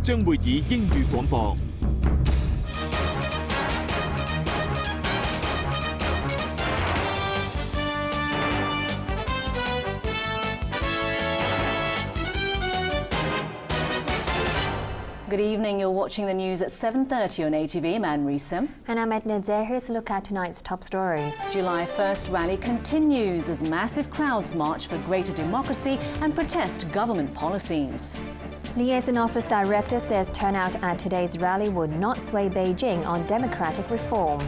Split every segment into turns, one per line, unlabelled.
將會以英語廣播。
Good evening, you're watching the news at 7:30 on ATV. I'm Anne Reesam.
And I'm Edna Zaire. Here's a look at tonight's top stories.
July 1st rally continues as massive crowds march for greater democracy and protest government policies.
Liaison Office Director says turnout at today's rally would not sway Beijing on democratic reform.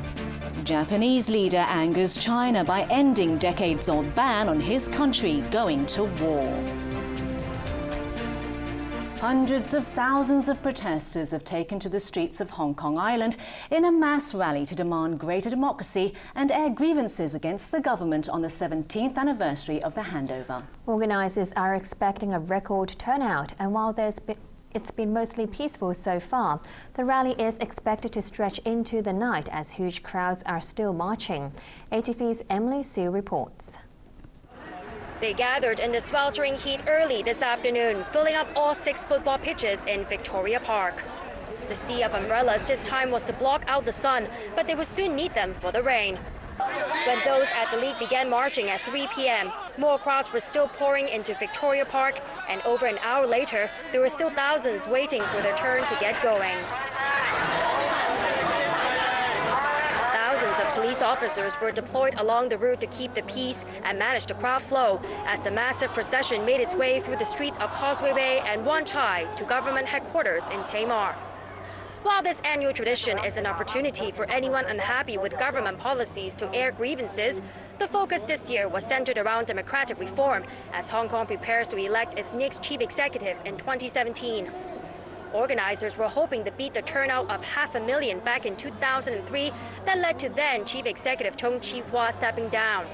Japanese leader angers China by ending decades-old ban on his country going to war. Hundreds of thousands of protesters have taken to the streets of Hong Kong Island in a mass rally to demand greater democracy and air grievances against the government on the 17th anniversary of the handover.
Organisers are expecting a record turnout, and while it's been mostly peaceful so far, the rally is expected to stretch into the night as huge crowds are still marching. ATV's Emily Sue reports.
They gathered in the sweltering heat early this afternoon, filling up all 6 football pitches in Victoria Park. The sea of umbrellas this time was to block out the sun, but they would soon need them for the rain. When those at the league began marching at 3 p.m., more crowds were still pouring into Victoria Park, and over an hour later, there were still thousands waiting for their turn to get going. Thousands of police officers were deployed along the route to keep the peace and manage the crowd flow as the massive procession made its way through the streets of Causeway Bay and Wan Chai to government headquarters in Tamar. While this annual tradition is an opportunity for anyone unhappy with government policies to air grievances, the focus this year was centered around democratic reform as Hong Kong prepares to elect its next chief executive in 2017. Organizers were hoping to beat the turnout of 500,000 back in 2003 that led to then Chief Executive Tung Chee-hwa stepping down.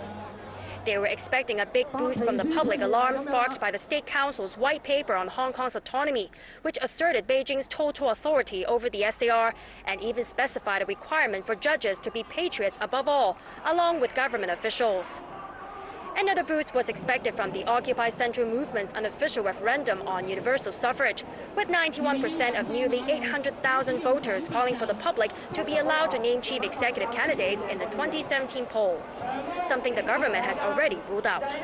They were expecting a big boost from the public alarm sparked by the State Council's white paper on Hong Kong's autonomy, which asserted Beijing's total authority over the SAR and even specified a requirement for judges to be patriots above all, along with government officials. Another boost was expected from the Occupy Central movement's unofficial referendum on universal suffrage, with 91% of nearly 800,000 voters calling for the public to be allowed to name chief executive candidates in the 2017 poll, something the government has already ruled out.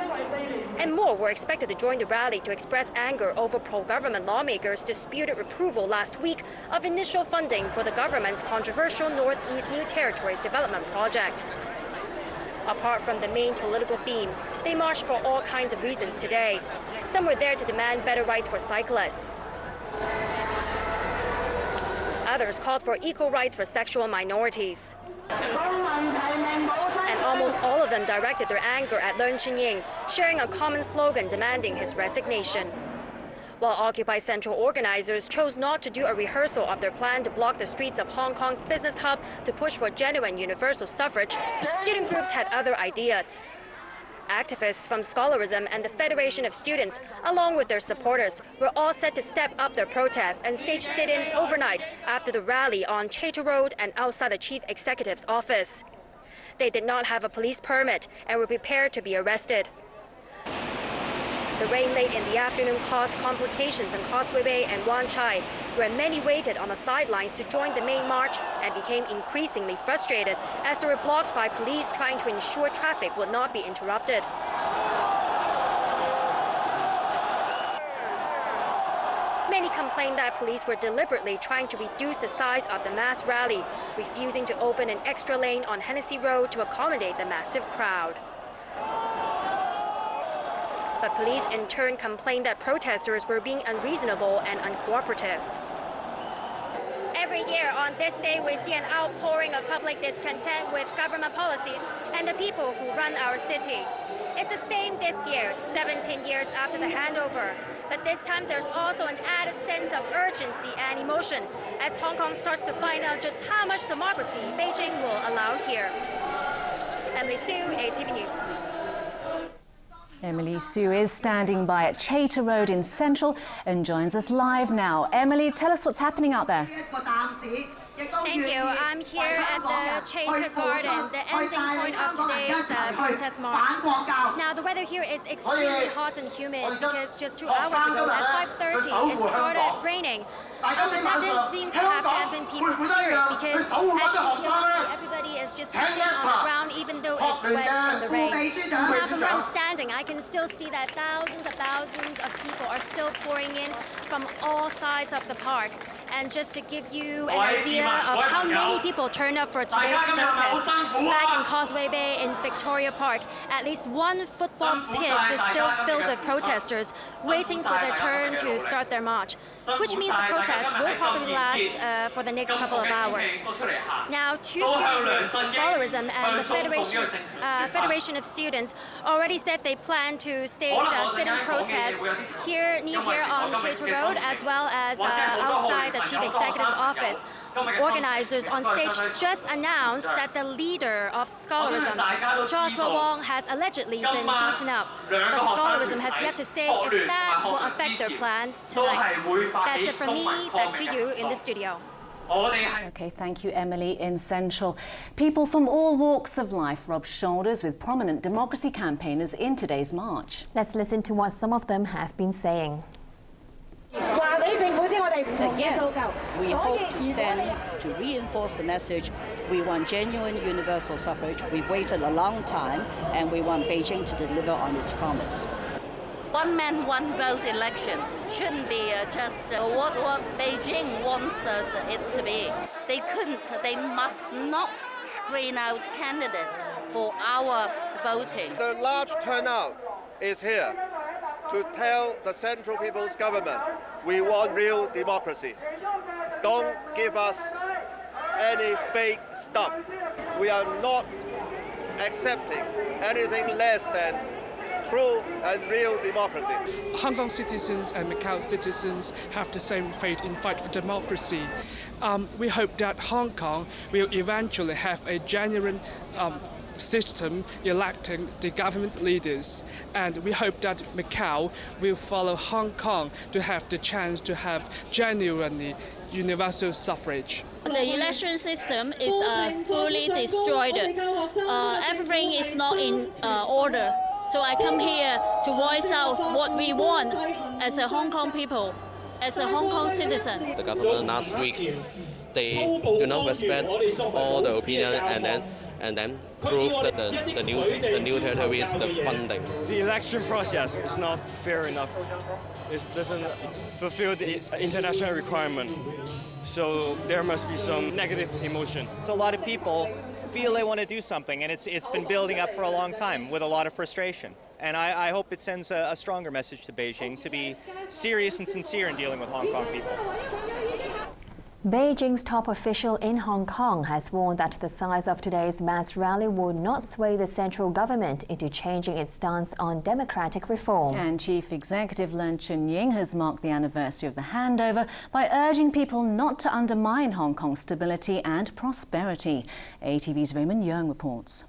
And more were expected to join the rally to express anger over pro-government lawmakers' disputed approval last week of initial funding for the government's controversial Northeast New Territories development project. Apart from the main political themes, they marched for all kinds of reasons today. Some were there to demand better rights for cyclists. Others called for equal rights for sexual minorities. And almost all of them directed their anger at Leung Chun-ying, sharing a common slogan demanding his resignation. While Occupy Central organizers chose not to do a rehearsal of their plan to block the streets of Hong Kong's business hub to push for genuine universal suffrage, student groups had other ideas. Activists from Scholarism and the Federation of Students, along with their supporters, were all set to step up their protests and stage sit-ins overnight after the rally on Chater Road and outside the chief executive's office. They did not have a police permit and were prepared to be arrested. The rain late in the afternoon caused complications in Causeway Bay and Wan Chai, where many waited on the sidelines to join the main march and became increasingly frustrated as they were blocked by police trying to ensure traffic would not be interrupted. Many complained that police were deliberately trying to reduce the size of the mass rally, refusing to open an extra lane on Hennessy Road to accommodate the massive crowd. But police in turn complained that protesters were being unreasonable and uncooperative. Every year on this day, we see an outpouring of public discontent with government policies and the people who run our city. It's the same this year, 17 years after the handover. But this time there's also an added sense of urgency and emotion as Hong Kong starts to find out just how much democracy Beijing will allow here. Emily Sue, ATV News.
Emily Sue is standing by at Chater Road in Central and joins us live now. Emily, tell us what's happening out there.
Thank you. I'm here at the Chater Garden, the ending point of today's protest march. Now, the weather here is extremely hot and humid because just 2 hours ago at 5:30 it started raining. But that didn't seem to have dampened people's spirit because, as you can see, everybody is just sitting on the ground even though it's wet from the rain. Now, from where I'm standing, I can still see that thousands of people are still pouring in from all sides of the park. And just to give you an idea of how many people turned up for today's protest, back in Causeway Bay in Victoria Park, at least one football pitch is still filled with protesters waiting for their turn to start their march, which means the protest will probably last for the next couple of hours. Now, two student groups, Scholarism and the Federation of Students, already said they plan to stage a sit-in protest near here on Chater Road, as well as outside the Chief Executive's office. Organizers on stage just announced that the leader of Scholarism, Joshua Wong, has allegedly been beaten up. But Scholarism has yet to say if that will affect their plans tonight. That's it from me. Back to you in the studio.
Okay, thank you, Emily in Central. People from all walks of life rubbed shoulders with prominent democracy campaigners in today's march.
Let's listen to what some of them have been saying.
Again, we hope to reinforce the message. We want genuine universal suffrage. We've waited a long time, and we want Beijing to deliver on its promise.
One man, one vote election shouldn't be just what Beijing wants it to be. They must not screen out candidates for our voting.
The large turnout is here to tell the Central People's Government we want real democracy. Don't give us any fake stuff. We are not accepting anything less than true and real democracy.
Hong Kong citizens and Macau citizens have the same faith in fight for democracy. We hope that Hong Kong will eventually have a genuine system electing the government leaders, and we hope that Macau will follow Hong Kong to have the chance to have genuinely universal suffrage.
The election system is fully destroyed. Everything is not in order. So I come here to voice out what we want as a Hong Kong people, as a Hong Kong citizen.
The government last week, they do not respect all the opinion and then prove that the new territory is the funding.
The election process is not fair enough. It doesn't fulfill the international requirement. So there must be some negative emotion.
A lot of people feel they want to do something, and it's been building up for a long time with a lot of frustration. And I hope it sends a stronger message to Beijing to be serious and sincere in dealing with Hong Kong people.
Beijing's top official in Hong Kong has warned that the size of today's mass rally will not sway the central government into changing its stance on democratic reform.
And Chief Executive Leung Chun-ying has marked the anniversary of the handover by urging people not to undermine Hong Kong's stability and prosperity. ATV's Raymond Yeung reports.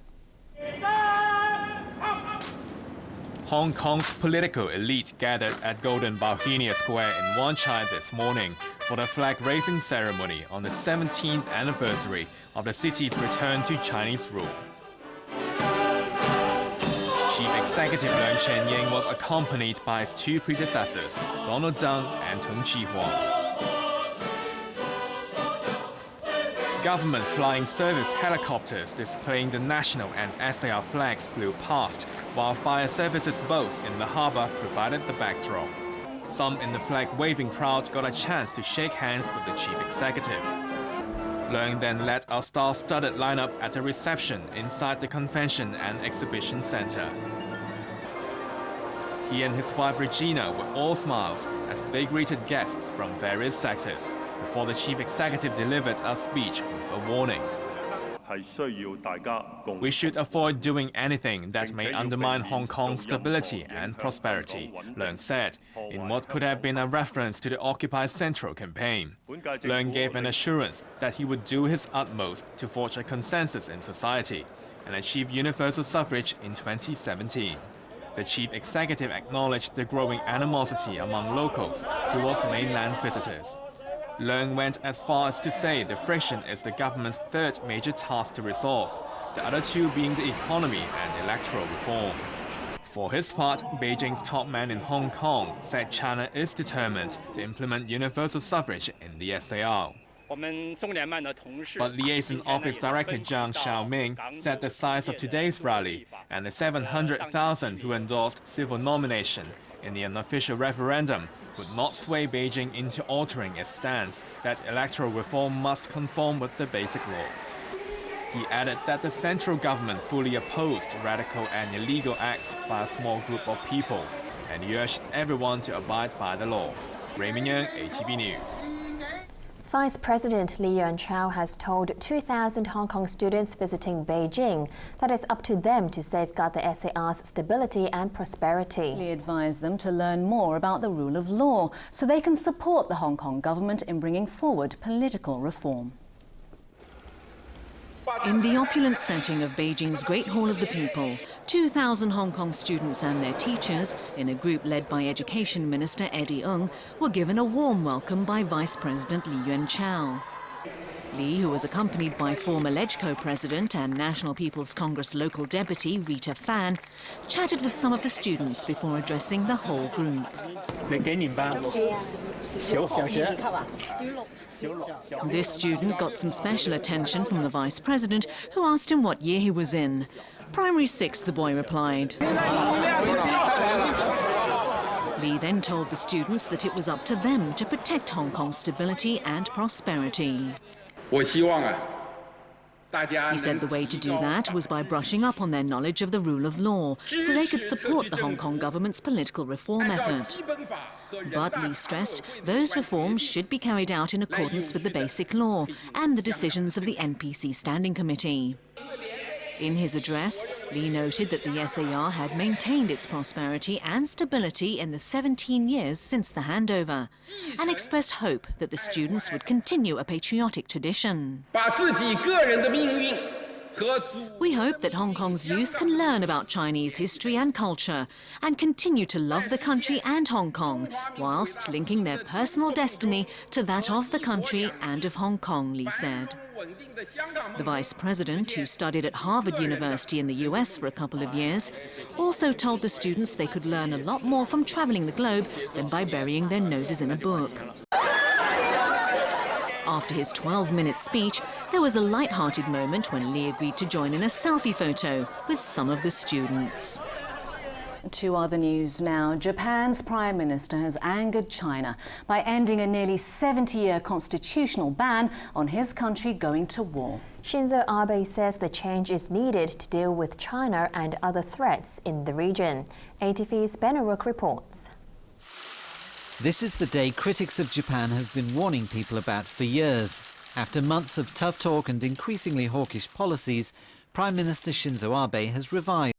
Hong Kong's political elite gathered at Golden Bohemia Square in Wan Chai this morning for the flag-raising ceremony on the 17th anniversary of the city's return to Chinese rule. Chief Executive Leung Chun-ying was accompanied by his two predecessors, Donald Tsang and Tung Chee-hwa. Government flying service helicopters displaying the national and SAR flags flew past, while fire services boats in the harbour provided the backdrop. Some in the flag-waving crowd got a chance to shake hands with the chief executive. Leung then led a star-studded lineup at a reception inside the Convention and Exhibition Centre. He and his wife Regina were all smiles as they greeted guests from various sectors, before the chief executive delivered a speech with a warning. We should avoid doing anything that may undermine Hong Kong's stability and prosperity, Leung said, in what could have been a reference to the Occupy Central campaign. Leung gave an assurance that he would do his utmost to forge a consensus in society and achieve universal suffrage in 2017. The chief executive acknowledged the growing animosity among locals towards mainland visitors. Leung went as far as to say the friction is the government's third major task to resolve, the other two being the economy and electoral reform. For his part, Beijing's top man in Hong Kong said China is determined to implement universal suffrage in the SAR. But Liaison Office Director Zhang Xiaoming said the size of today's rally and the 700,000 who endorsed civil nomination in the unofficial referendum would not sway Beijing into altering its stance that electoral reform must conform with the Basic Law. He added that the central government fully opposed radical and illegal acts by a small group of people, and he urged everyone to abide by the law. Raymond Yang, ATV News.
Vice President Li Yuanchao has told 2,000 Hong Kong students visiting Beijing that it's up to them to safeguard the SAR's stability and prosperity.
Li advised them to learn more about the rule of law so they can support the Hong Kong government in bringing forward political reform. In the opulent setting of Beijing's Great Hall of the People, 2,000 Hong Kong students and their teachers, in a group led by Education Minister Eddie Ng, were given a warm welcome by Vice President Li Yuanchao. Li, who was accompanied by former LegCo President and National People's Congress local deputy Rita Fan, chatted with some of the students before addressing the whole group. This student got some special attention from the Vice President, who asked him what year he was in. Primary 6, the boy replied. Li then told the students that it was up to them to protect Hong Kong's stability and prosperity. He said the way to do that was by brushing up on their knowledge of the rule of law, so they could support the Hong Kong government's political reform effort. But Li stressed those reforms should be carried out in accordance with the Basic Law and the decisions of the NPC Standing Committee. In his address, Li noted that the SAR had maintained its prosperity and stability in the 17 years since the handover, and expressed hope that the students would continue a patriotic tradition. We hope that Hong Kong's youth can learn about Chinese history and culture and continue to love the country and Hong Kong, whilst linking their personal destiny to that of the country and of Hong Kong, Li said. The Vice President, who studied at Harvard University in the US for a couple of years, also told the students they could learn a lot more from travelling the globe than by burying their noses in a book. After his 12-minute speech, there was a light-hearted moment when Li agreed to join in a selfie photo with some of the students. To other news now. Japan's Prime Minister has angered China by ending a nearly 70-year constitutional ban on his country going to war.
Shinzo Abe says the change is needed to deal with China and other threats in the region. ATV's Ben O'Rourke reports.
This is the day critics of Japan have been warning people about for years. After months of tough talk and increasingly hawkish policies, Prime Minister Shinzo Abe has revised